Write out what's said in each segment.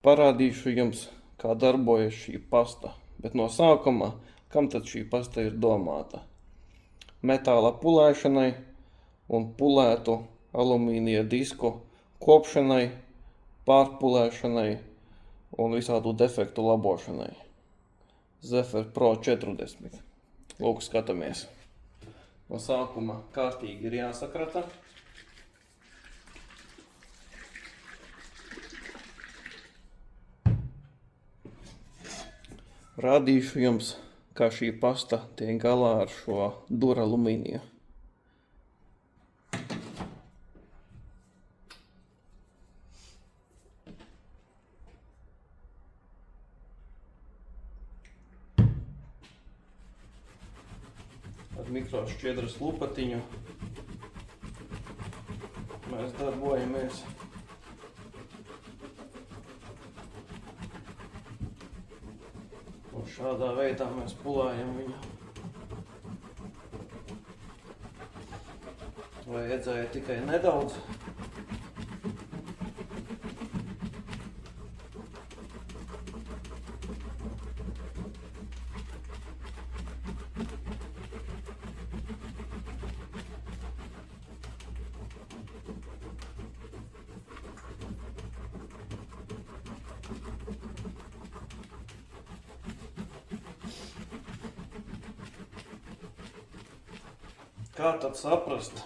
Parādīšu jums, kā darbojas šī pasta, bet no sākuma, kam tad šī pasta ir domāta? Metāla pulēšanai un pulētu alumīnija disku kopšanai, pārpulēšanai un visādu defektu labošanai. Zefer Pro 40. Lūk, skatāmies. No sākuma kārtīgi ir jāsakrata. Rādīšu jums, kā šī pasta tiek galā ar šo duralumīniju. Ar mikrošķiedras lupatiņu mēs darbojamies. Un šādā veidā mēs pulējam viņu. Vajadzēja tikai nedaudz. Kā tad saprast,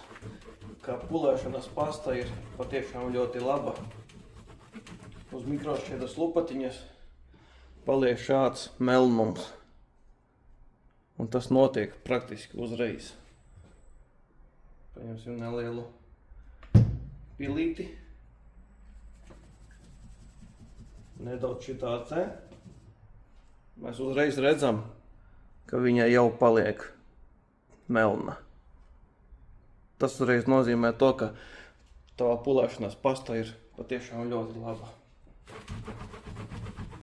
ka pulēšanas pasta ir patiešām ļoti laba? Uz mikrošķiedras lupatiņas paliek šāds melnums. Un tas notiek praktiski uzreiz. Paņemsim nelielu pilīti. Nedaudz šitā te. Mēs uzreiz redzam, ka viņa jau paliek melna. Tas uzreiz nozīmē to, ka tava pulēšanas pasta ir patiešām ļoti laba.